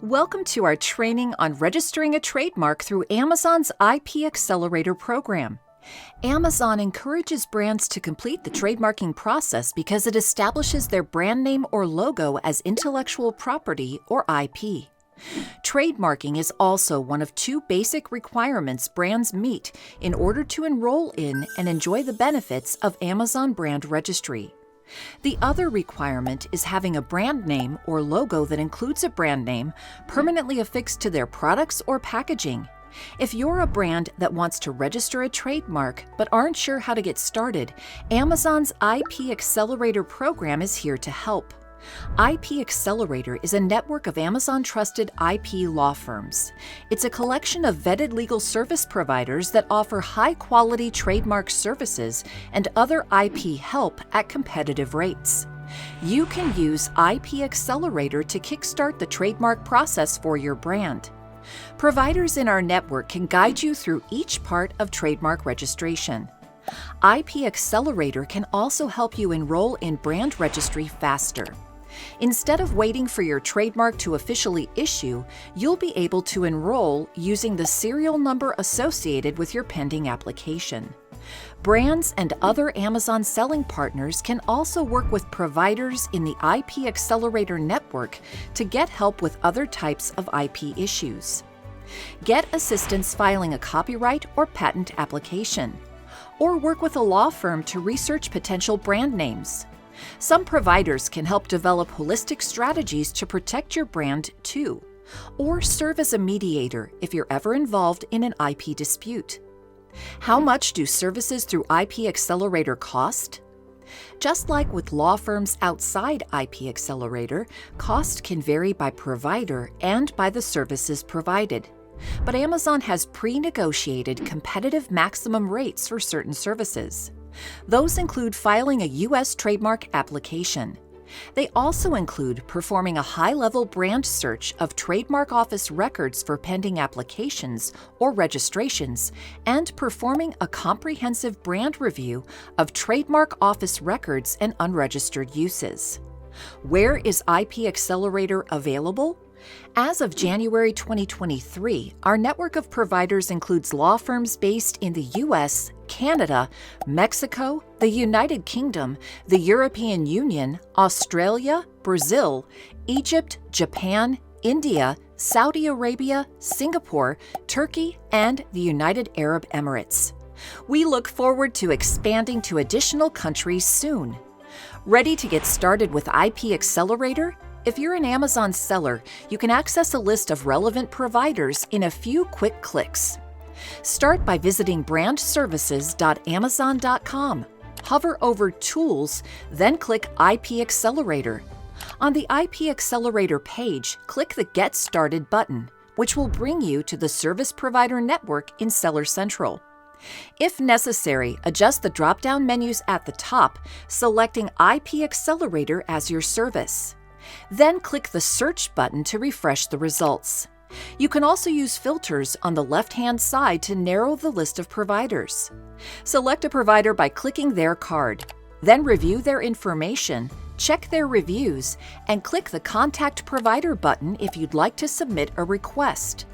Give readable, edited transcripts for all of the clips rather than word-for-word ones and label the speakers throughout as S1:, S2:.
S1: Welcome to our training on registering a trademark through Amazon's IP Accelerator program. Amazon encourages brands to complete the trademarking process because it establishes their brand name or logo as intellectual property or IP. Trademarking is also one of two basic requirements brands meet in order to enroll in and enjoy the benefits of Amazon Brand Registry. The other requirement is having a brand name or logo that includes a brand name permanently affixed to their products or packaging. If you're a brand that wants to register a trademark but aren't sure how to get started, Amazon's IP Accelerator program is here to help. IP Accelerator is a network of Amazon-trusted IP law firms. It's a collection of vetted legal service providers that offer high-quality trademark services and other IP help at competitive rates. You can use IP Accelerator to kickstart the trademark process for your brand. Providers in our network can guide you through each part of trademark registration. IP Accelerator can also help you enroll in brand registry faster. Instead of waiting for your trademark to officially issue, you'll be able to enroll using the serial number associated with your pending application. Brands and other Amazon selling partners can also work with providers in the IP Accelerator network to get help with other types of IP issues. Get assistance filing a copyright or patent application, or work with a law firm to research potential brand names. Some providers can help develop holistic strategies to protect your brand too, or serve as a mediator if you're ever involved in an IP dispute. How much do services through IP Accelerator cost? Just like with law firms outside IP Accelerator, cost can vary by provider and by the services provided. But Amazon has pre-negotiated competitive maximum rates for certain services. Those include filing a U.S. trademark application. They also include performing a high-level brand search of trademark office records for pending applications or registrations, and performing a comprehensive brand review of trademark office records and unregistered uses. Where is IP Accelerator available? As of January 2023, our network of providers includes law firms based in the U.S., Canada, Mexico, the United Kingdom, the European Union, Australia, Brazil, Egypt, Japan, India, Saudi Arabia, Singapore, Turkey, and the United Arab Emirates. We look forward to expanding to additional countries soon. Ready to get started with IP Accelerator? If you're an Amazon seller, you can access a list of relevant providers in a few quick clicks. Start by visiting brandservices.amazon.com. Hover over Tools, then click IP Accelerator. On the IP Accelerator page, click the Get Started button, which will bring you to the service provider network in Seller Central. If necessary, adjust the drop-down menus at the top, selecting IP Accelerator as your service. Then click the Search button to refresh the results. You can also use filters on the left-hand side to narrow the list of providers. Select a provider by clicking their card. Then review their information, check their reviews, and click the Contact Provider button if you'd like to submit a request.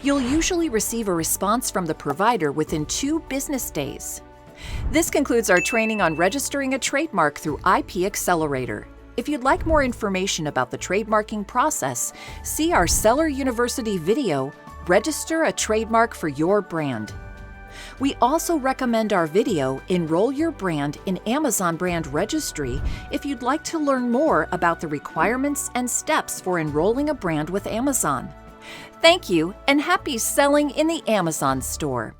S1: You'll usually receive a response from the provider within 2 business days. This concludes our training on registering a trademark through IP Accelerator. If you'd like more information about the trademarking process, see our Seller University video, Register a Trademark for Your Brand. We also recommend our video, Enroll Your Brand in Amazon Brand Registry, if you'd like to learn more about the requirements and steps for enrolling a brand with Amazon. Thank you, and happy selling in the Amazon store!